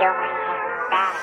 Kill my hair. Bad.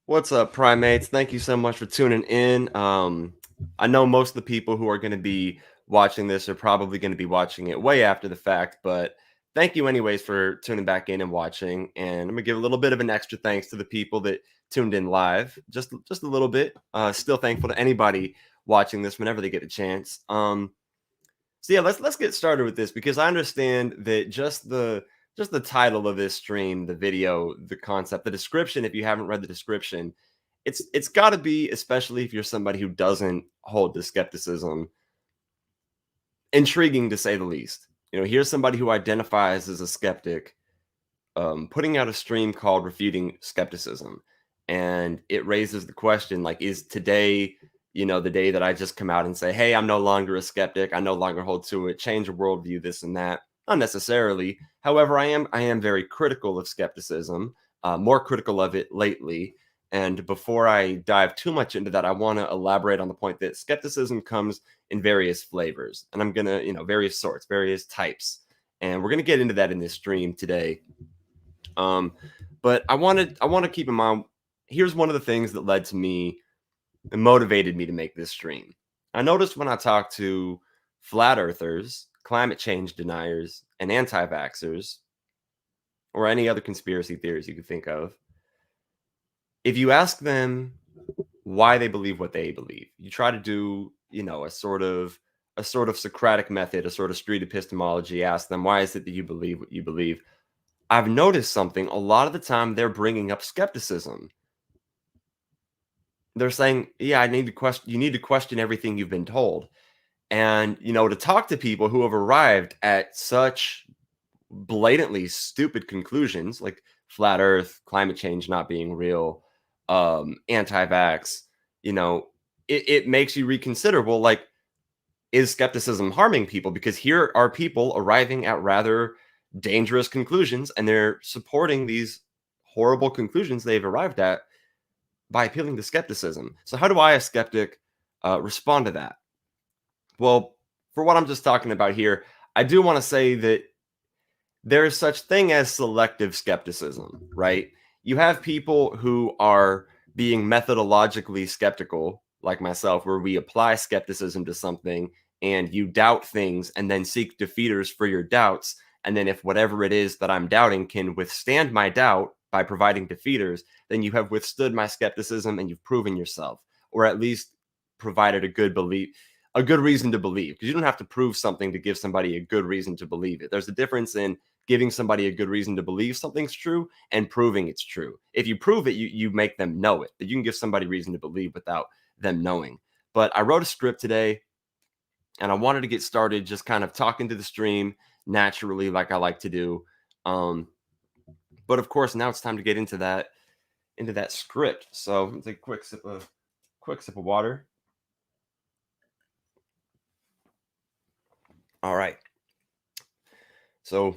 What's up, primates? Thank you so much for tuning in. I know most of the people who are going to be watching this are probably going to be watching it way after the fact, but thank you anyways for tuning back in and watching. And I'm gonna give a little bit of an extra thanks to the people that tuned in live, just a little bit. Still thankful to anybody watching this whenever they get a chance. So yeah, let's get started with this because I understand that just the title of this stream, the video, the concept, the description, if you haven't read the description, it's got to be, especially if you're somebody who doesn't hold to skepticism, intriguing to say the least. Here's somebody who identifies as a skeptic, putting out a stream called Refuting Skepticism. And it raises the question, like, is today, the day that I just come out and say, hey, I'm no longer a skeptic, I no longer hold to it, change a worldview, this and that? Not necessarily. However, I am very critical of skepticism, more critical of it lately. And before I dive too much into that, I want to elaborate on the point that skepticism comes in various flavors. And I'm going to, various sorts, various types. And we're going to get into that in this stream today. But I want to keep in mind, here's one of the things that led to me and motivated me to make this stream. I noticed when I talk to flat earthers, climate change deniers, and anti-vaxxers, or any other conspiracy theories you could think of, if you ask them why they believe what they believe, you try to do, a sort of Socratic method, a sort of street epistemology, ask them, why is it that you believe what you believe? I've noticed something. A lot of the time they're bringing up skepticism. They're saying, yeah, you need to question everything you've been told. And, to talk to people who have arrived at such blatantly stupid conclusions, like flat earth, climate change not being real, anti-vax, it makes you reconsider, well, like, is skepticism harming people? Because here are people arriving at rather dangerous conclusions, and they're supporting these horrible conclusions they've arrived at by appealing to skepticism. So how do I, a skeptic, respond to that? Well, for what I'm just talking about here, I do want to say that there is such thing as selective skepticism, right? You have people who are being methodologically skeptical, like myself, where we apply skepticism to something and you doubt things and then seek defeaters for your doubts. And then if whatever it is that I'm doubting can withstand my doubt by providing defeaters, then you have withstood my skepticism and you've proven yourself, or at least provided a good reason to believe, because you don't have to prove something to give somebody a good reason to believe it. There's a difference in giving somebody a good reason to believe something's true and proving it's true. If you prove it, you make them know it. But you can give somebody reason to believe without them knowing. But I wrote a script today, and I wanted to get started just kind of talking to the stream naturally, like I like to do. But of course, now it's time to get into that script. So let's take a quick sip of water. All right. So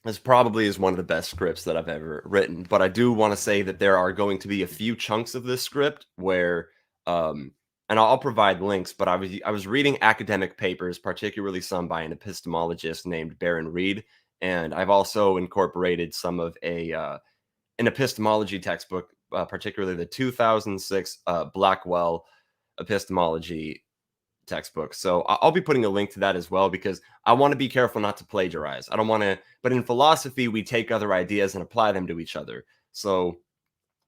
this probably is one of the best scripts that I've ever written, but I do want to say that there are going to be a few chunks of this script where, and I'll provide links, but I was reading academic papers, particularly some by an epistemologist named Baron Reed, and I've also incorporated some of an epistemology textbook, particularly the 2006 Blackwell epistemology textbook. So I'll be putting a link to that as well, because I want to be careful not to plagiarize. I don't want to, but in philosophy, we take other ideas and apply them to each other. So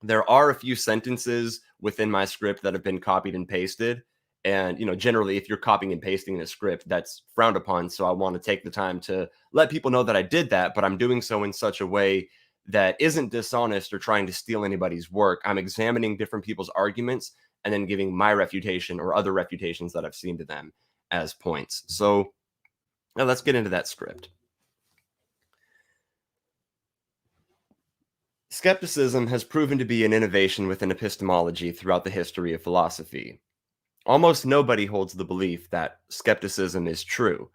there are a few sentences within my script that have been copied and pasted, And, generally, if you're copying and pasting in a script, that's frowned upon. So I want to take the time to let people know that I did that, but I'm doing so in such a way that isn't dishonest or trying to steal anybody's work. I'm examining different people's arguments and then giving my refutation or other refutations that I've seen to them as points. So now let's get into that script. Skepticism has proven to be an innovation within epistemology throughout the history of philosophy. Almost nobody holds the belief that skepticism is true.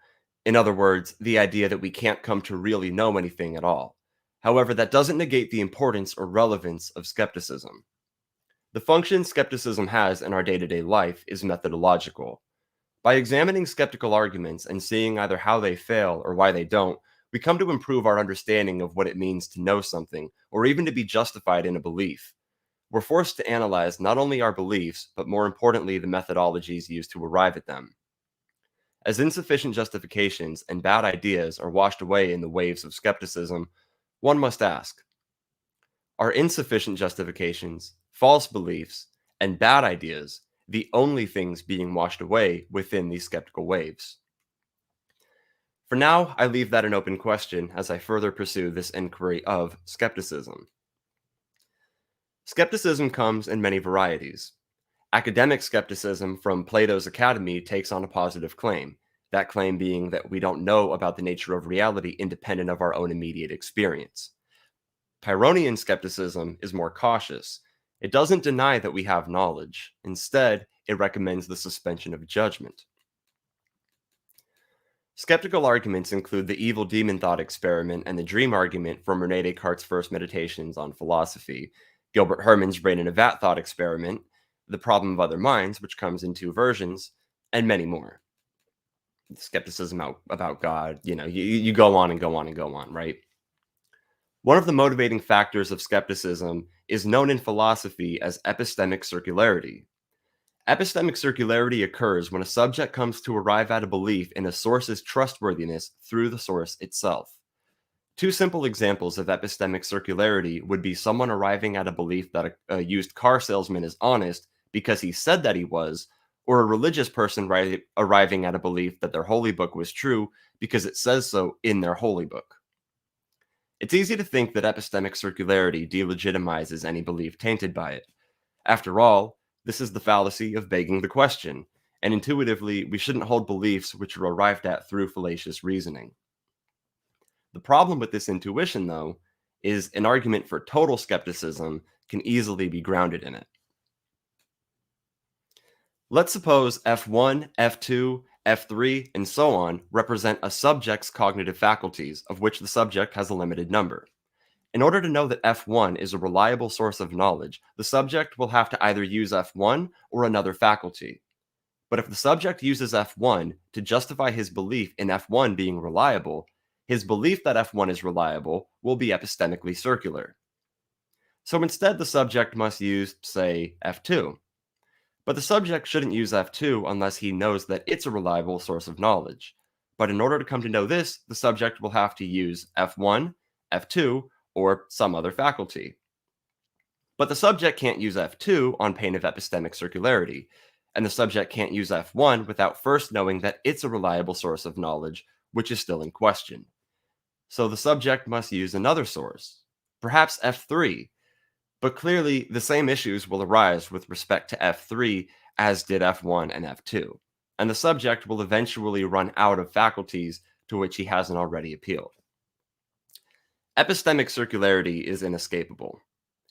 In other words, the idea that we can't come to really know anything at all. However, that doesn't negate the importance or relevance of skepticism. The function skepticism has in our day-to-day life is methodological. By examining skeptical arguments and seeing either how they fail or why they don't, we come to improve our understanding of what it means to know something, or even to be justified in a belief. We're forced to analyze not only our beliefs, but more importantly, the methodologies used to arrive at them. As insufficient justifications and bad ideas are washed away in the waves of skepticism, one must ask, are insufficient justifications, false beliefs, and bad ideas the only things being washed away within these skeptical waves? For now, I leave that an open question as I further pursue this inquiry of skepticism. Skepticism comes in many varieties. Academic skepticism from Plato's Academy takes on a positive claim, that claim being that we don't know about the nature of reality independent of our own immediate experience. Pyrrhonian skepticism is more cautious. It doesn't deny that we have knowledge. Instead, it recommends the suspension of judgment. Skeptical arguments include the evil demon thought experiment and the dream argument from René Descartes' first meditations on philosophy, Gilbert Herman's brain in a vat thought experiment, the problem of other minds, which comes in two versions, and many more. Skepticism about God, you go on and go on and go on, right? One of the motivating factors of skepticism is known in philosophy as epistemic circularity. Epistemic circularity occurs when a subject comes to arrive at a belief in a source's trustworthiness through the source itself. Two simple examples of epistemic circularity would be someone arriving at a belief that a used car salesman is honest because he said that he was, or a religious person arriving at a belief that their holy book was true because it says so in their holy book. It's easy to think that epistemic circularity delegitimizes any belief tainted by it. After all, this is the fallacy of begging the question, and intuitively, we shouldn't hold beliefs which are arrived at through fallacious reasoning. The problem with this intuition, though, is an argument for total skepticism can easily be grounded in it. Let's suppose F1, F2, F3, and so on represent a subject's cognitive faculties, of which the subject has a limited number. In order to know that F1 is a reliable source of knowledge, the subject will have to either use F1 or another faculty. But if the subject uses F1 to justify his belief in F1 being reliable, his belief that F1 is reliable will be epistemically circular. So instead, the subject must use, say, F2. But the subject shouldn't use F2 unless he knows that it's a reliable source of knowledge. But in order to come to know this, the subject will have to use F1, F2, or some other faculty. But the subject can't use F2 on pain of epistemic circularity, and the subject can't use F1 without first knowing that it's a reliable source of knowledge, which is still in question. So the subject must use another source, perhaps F3, but clearly the same issues will arise with respect to F3 as did F1 and F2, and the subject will eventually run out of faculties to which he hasn't already appealed. Epistemic circularity is inescapable.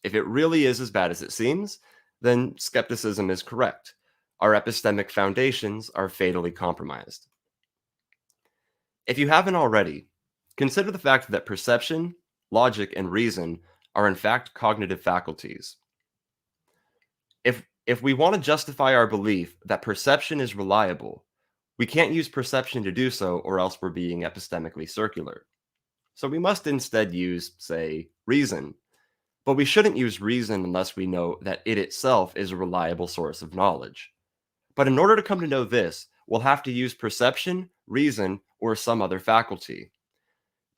If it really is as bad as it seems, then skepticism is correct. Our epistemic foundations are fatally compromised. If you haven't already, consider the fact that perception, logic, and reason are in fact cognitive faculties. If we want to justify our belief that perception is reliable, we can't use perception to do so, or else we're being epistemically circular. So we must instead use, say, reason. But we shouldn't use reason unless we know that it itself is a reliable source of knowledge. But in order to come to know this, we'll have to use perception, reason, or some other faculty.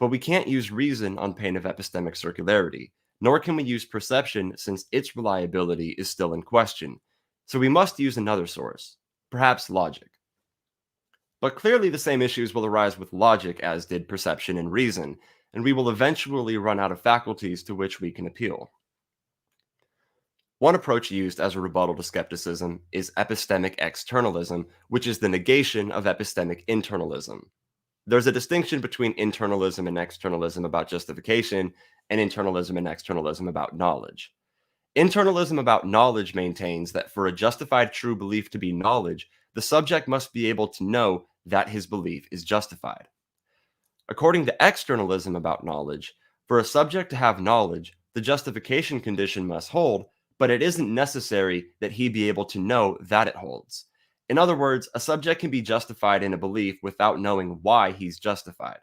But we can't use reason on pain of epistemic circularity, nor can we use perception since its reliability is still in question. So we must use another source, perhaps logic. But clearly the same issues will arise with logic as did perception and reason, and we will eventually run out of faculties to which we can appeal. One approach used as a rebuttal to skepticism is epistemic externalism, which is the negation of epistemic internalism. There's a distinction between internalism and externalism about justification, and internalism and externalism about knowledge. Internalism about knowledge maintains that for a justified true belief to be knowledge, the subject must be able to know that his belief is justified. According to externalism about knowledge, for a subject to have knowledge, the justification condition must hold, but it isn't necessary that he be able to know that it holds. In other words, a subject can be justified in a belief without knowing why he's justified.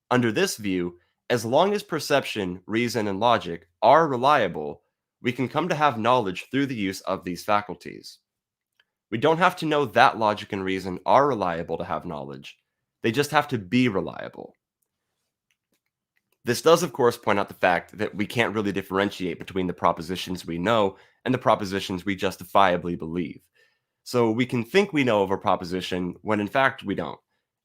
Under this view, as long as perception, reason, and logic are reliable, we can come to have knowledge through the use of these faculties. We don't have to know that logic and reason are reliable to have knowledge. They just have to be reliable. This does, of course, point out the fact that we can't really differentiate between the propositions we know and the propositions we justifiably believe. So we can think we know of a proposition when in fact we don't.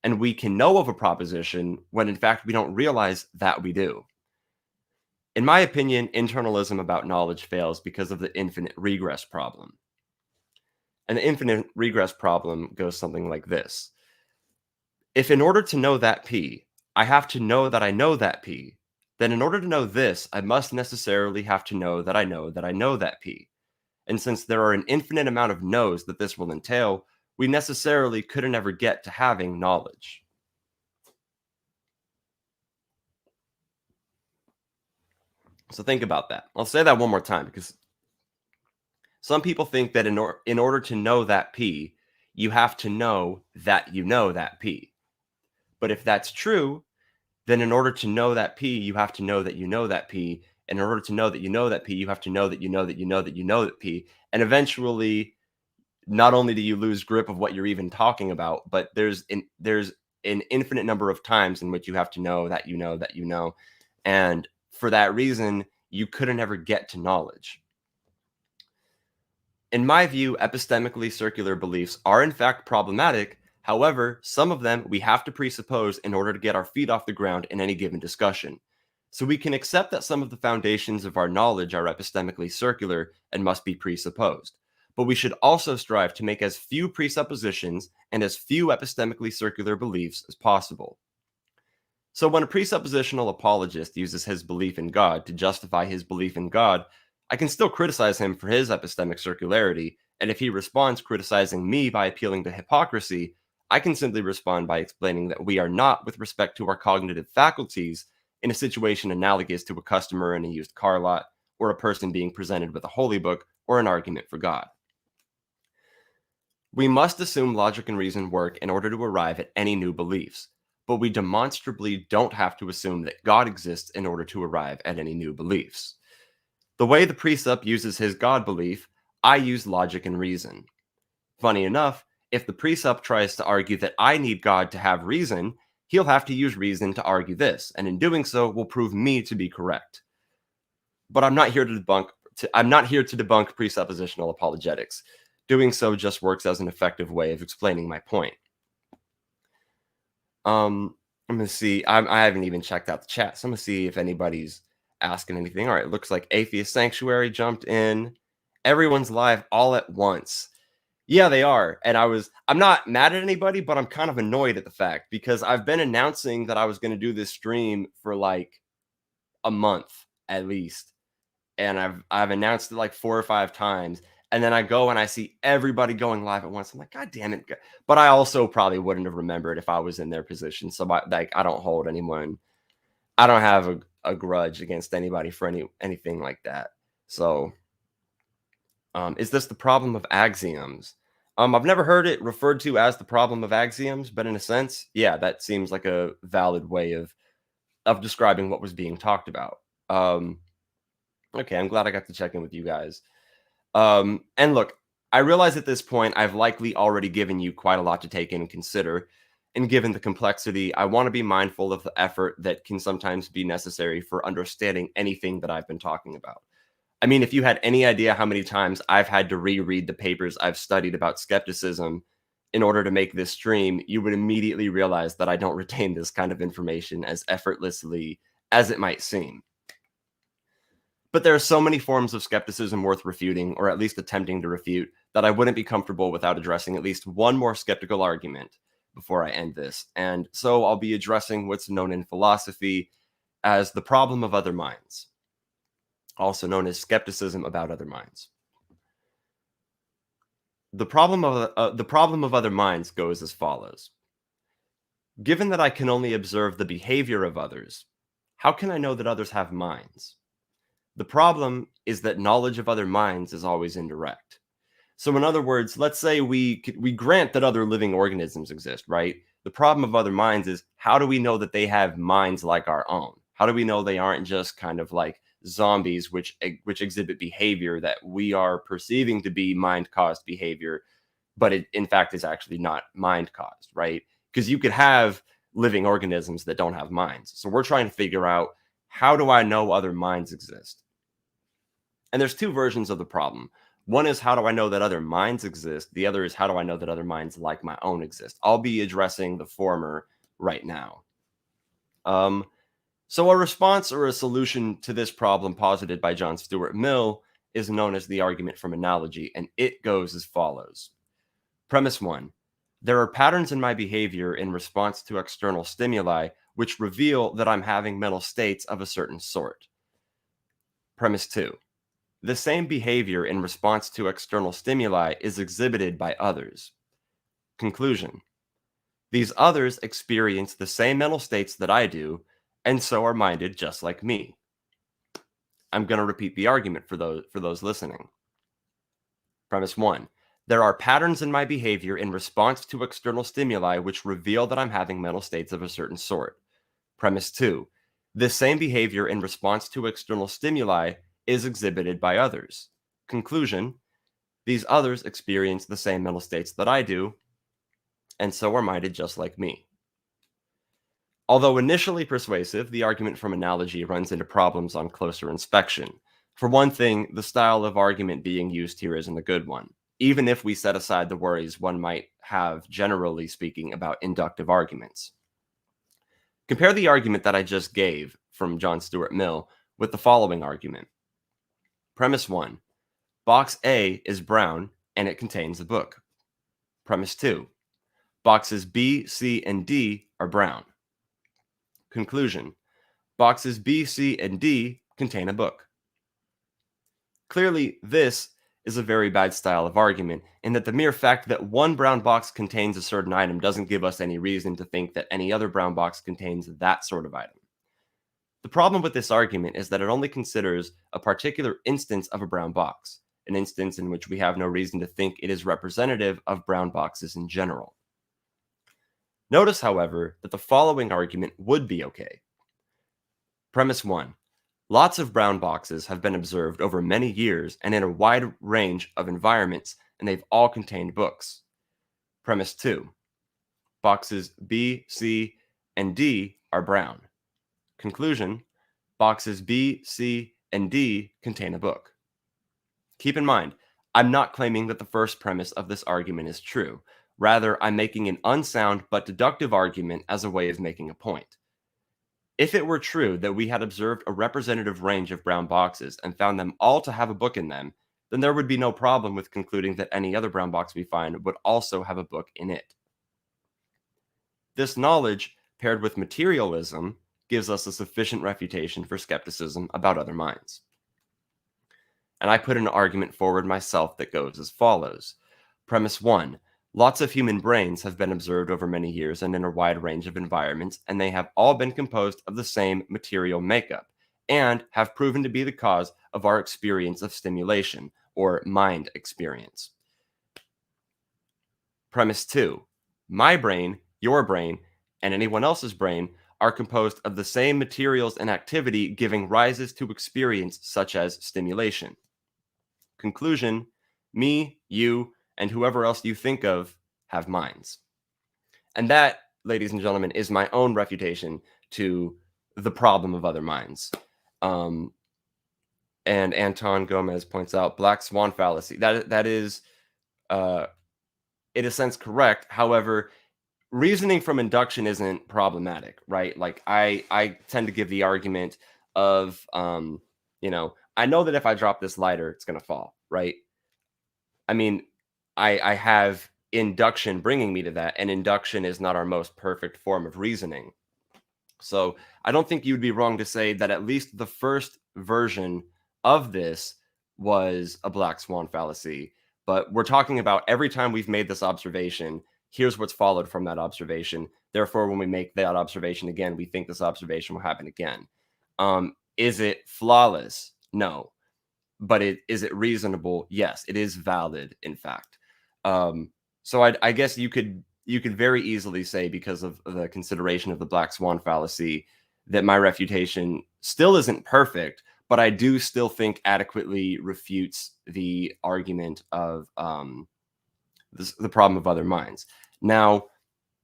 And we can know of a proposition when in fact we don't realize that we do. In my opinion, internalism about knowledge fails because of the infinite regress problem. And the infinite regress problem goes something like this. If in order to know that P, I have to know that I know that P, then in order to know this, I must necessarily have to know that I know that P. And since there are an infinite amount of knows that this will entail, we necessarily couldn't ever get to having knowledge. So think about that. I'll say that one more time because some people think that in order to know that P, you have to know that you know that P. But if that's true, then in order to know that P, you have to know that you know that P. And in order to know that you know that P, you have to know that you know that you know that you know that P. And eventually, not only do you lose grip of what you're even talking about, but there's an infinite number of times in which you have to know that you know that you know. And for that reason, you couldn't ever get to knowledge. In my view, epistemically circular beliefs are in fact problematic. However, some of them we have to presuppose in order to get our feet off the ground in any given discussion. So we can accept that some of the foundations of our knowledge are epistemically circular and must be presupposed. But we should also strive to make as few presuppositions and as few epistemically circular beliefs as possible. So when a presuppositional apologist uses his belief in God to justify his belief in God, I can still criticize him for his epistemic circularity, and if he responds criticizing me by appealing to hypocrisy, I can simply respond by explaining that we are not, with respect to our cognitive faculties, in a situation analogous to a customer in a used car lot, or a person being presented with a holy book, or an argument for God. We must assume logic and reason work in order to arrive at any new beliefs, but we demonstrably don't have to assume that God exists in order to arrive at any new beliefs. The way the precept uses his God belief, I use logic and reason. Funny enough, if the precept tries to argue that I need God to have reason, he'll have to use reason to argue this, and in doing so will prove me to be correct. But I'm not here to debunk presuppositional apologetics. Doing so just works as an effective way of explaining my point. I'm gonna see. I haven't even checked out the chat, so I'm gonna see if anybody's asking anything. All right, looks like Atheist Sanctuary jumped in. Everyone's live all at once. Yeah, they are. And I'm not mad at anybody, but I'm kind of annoyed at the fact because I've been announcing that I was going to do this stream for like a month at least. And I've announced it like 4 or 5 times. And then I go and I see everybody going live at once. I'm like, God damn it. But I also probably wouldn't have remembered if I was in their position. So I don't hold anyone. I don't have a grudge against anybody for anything like that. So is this the problem of axioms? I've never heard it referred to as the problem of axioms, but in a sense, yeah, that seems like a valid way of describing what was being talked about. Okay, I'm glad I got to check in with you guys. And look, I realize at this point I've likely already given you quite a lot to take in and consider. And given the complexity, I want to be mindful of the effort that can sometimes be necessary for understanding anything that I've been talking about. I mean, if you had any idea how many times I've had to reread the papers I've studied about skepticism in order to make this stream, you would immediately realize that I don't retain this kind of information as effortlessly as it might seem. But there are so many forms of skepticism worth refuting, or at least attempting to refute, that I wouldn't be comfortable without addressing at least one more skeptical argument before I end this. And so I'll be addressing what's known in philosophy as the problem of other minds, also known as skepticism about other minds. The problem of other minds goes as follows. Given that I can only observe the behavior of others, how can I know that others have minds? The problem is that knowledge of other minds is always indirect. So in other words, let's say we grant that other living organisms exist, right? The problem of other minds is, how do we know that they have minds like our own? How do we know they aren't just kind of like zombies which exhibit behavior that we are perceiving to be mind-caused behavior, but it in fact is actually not mind-caused, right? Because you could have living organisms that don't have minds. So we're trying to figure out, how do I know other minds exist? And there's two versions of the problem. One is, how do I know that other minds exist? The other is, how do I know that other minds like my own exist? I'll be addressing the former right now. So a response or a solution to this problem posited by John Stuart Mill is known as the argument from analogy, and it goes as follows. Premise 1. There are patterns in my behavior in response to external stimuli which reveal that I'm having mental states of a certain sort. Premise 2. The same behavior in response to external stimuli is exhibited by others. Conclusion. These others experience the same mental states that I do, and so are minded just like me. I'm going to repeat the argument for those listening. Premise 1. There are patterns in my behavior in response to external stimuli which reveal that I'm having mental states of a certain sort. Premise 2. This same behavior in response to external stimuli is exhibited by others. Conclusion. These others experience the same mental states that I do, and so are minded just like me. Although initially persuasive, the argument from analogy runs into problems on closer inspection. For one thing, the style of argument being used here isn't a good one, even if we set aside the worries one might have, generally speaking, about inductive arguments. Compare the argument that I just gave from John Stuart Mill with the following argument. Premise 1. Box A is brown and it contains a book. Premise 2. Boxes B, C, and D are brown. Conclusion. Boxes B, C, and D contain a book. Clearly, this is a very bad style of argument, in that the mere fact that one brown box contains a certain item doesn't give us any reason to think that any other brown box contains that sort of item. The problem with this argument is that it only considers a particular instance of a brown box, an instance in which we have no reason to think it is representative of brown boxes in general. Notice, however, that the following argument would be okay. Premise 1. Lots of brown boxes have been observed over many years and in a wide range of environments, and they've all contained books. Premise 2. Boxes B, C, and D are brown. Conclusion. Boxes B, C, and D contain a book. Keep in mind, I'm not claiming that the first premise of this argument is true. Rather, I'm making an unsound but deductive argument as a way of making a point. If it were true that we had observed a representative range of brown boxes and found them all to have a book in them, then there would be no problem with concluding that any other brown box we find would also have a book in it. This knowledge, paired with materialism, gives us a sufficient refutation for skepticism about other minds. And I put an argument forward myself that goes as follows. Premise 1. Lots of human brains have been observed over many years and in a wide range of environments, and they have all been composed of the same material makeup, and have proven to be the cause of our experience of stimulation, or mind experience. Premise 2. My brain, your brain, and anyone else's brain are composed of the same materials and activity, giving rises to experience such as stimulation. Conclusion. Me, you, and whoever else you think of have minds. And that, ladies and gentlemen, is my own refutation to the problem of other minds. And Anton Gomez points out black swan fallacy. That is, in a sense, correct. However, reasoning from induction isn't problematic, right? Like I tend to give the argument of, I know that if I drop this lighter, it's gonna fall, right? I mean, I have induction bringing me to that, and induction is not our most perfect form of reasoning. So I don't think you'd be wrong to say that at least the first version of this was a black swan fallacy. But we're talking about every time we've made this observation, here's what's followed from that observation. Therefore, when we make that observation again, we think this observation will happen again. Is it flawless? No. But is it reasonable? Yes, it is valid, in fact. So I guess you could very easily say, because of the consideration of the black swan fallacy, that my refutation still isn't perfect, but I do still think adequately refutes the argument of the problem of other minds. Now,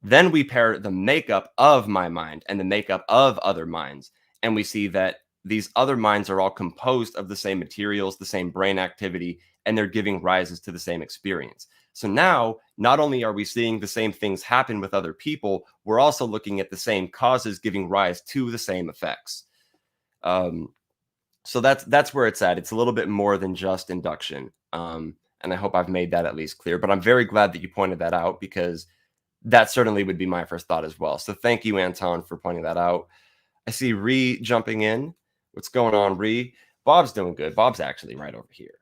then we pair the makeup of my mind and the makeup of other minds, and we see that these other minds are all composed of the same materials, the same brain activity, and they're giving rises to the same experience. So now, not only are we seeing the same things happen with other people, we're also looking at the same causes giving rise to the same effects. So that's where it's at. It's a little bit more than just induction. And I hope I've made that at least clear. But I'm very glad that you pointed that out, because that certainly would be my first thought as well. So thank you, Anton, for pointing that out. I see Ree jumping in. What's going on, Ree? Bob's doing good. Bob's actually right over here.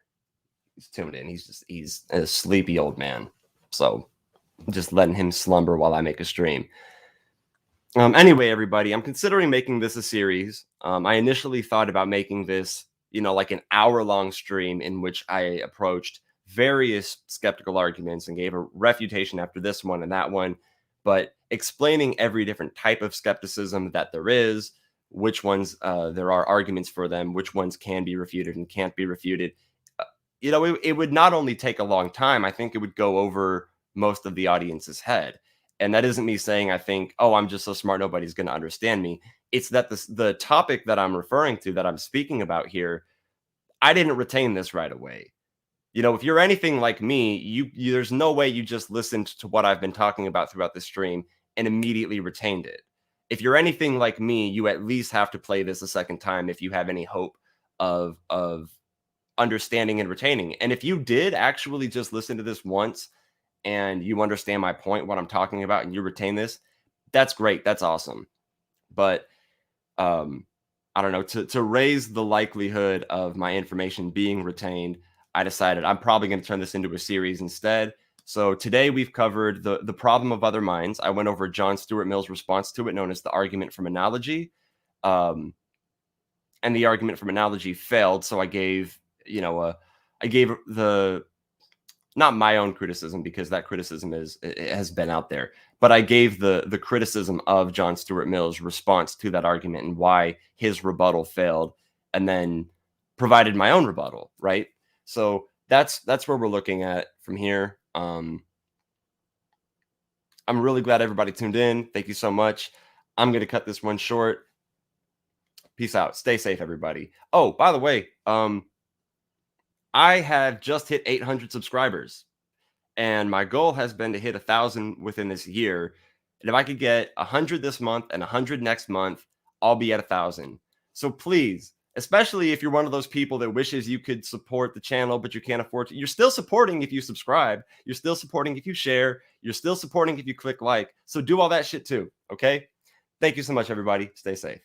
He's tuned in. He's a sleepy old man. So just letting him slumber while I make a stream. Anyway, everybody, I'm considering making this a series. I initially thought about making this, like an hour-long stream in which I approached various skeptical arguments and gave a refutation after this one and that one, but explaining every different type of skepticism that there is, which ones there are arguments for them, which ones can be refuted and can't be refuted. It would not only take a long time, I think it would go over most of the audience's head. And that isn't me saying I think, oh, I'm just so smart, nobody's going to understand me. It's that the topic that I'm referring to, that I'm speaking about here, I didn't retain this right away. If you're anything like me, you there's no way you just listened to what I've been talking about throughout the stream and immediately retained it. If you're anything like me, you at least have to play this a second time if you have any hope of understanding and retaining. And if you did actually just listen to this once and you understand my point, what I'm talking about, and you retain this, that's great. That's awesome. But I don't know, to raise the likelihood of my information being retained, I decided I'm probably going to turn this into a series instead. So today we've covered the problem of other minds. I went over John Stuart Mill's response to it, known as the argument from analogy. And the argument from analogy failed. So I gave, not my own criticism, because that criticism has been out there, but I gave the criticism of John Stuart Mill's response to that argument and why his rebuttal failed, and then provided my own rebuttal, right? So that's where we're looking at from here. I'm really glad everybody tuned in. Thank you so much. I'm going to cut this one short. Peace out. Stay safe, everybody. Oh, by the way, I have just hit 800 subscribers, and my goal has been to hit 1,000 within this year. And if I could get 100 this month and 100 next month, I'll be at 1,000. So please, especially if you're one of those people that wishes you could support the channel, but you can't afford to, you're still supporting if you subscribe. You're still supporting if you share. You're still supporting if you click like. So do all that shit too, okay? Thank you so much, everybody. Stay safe.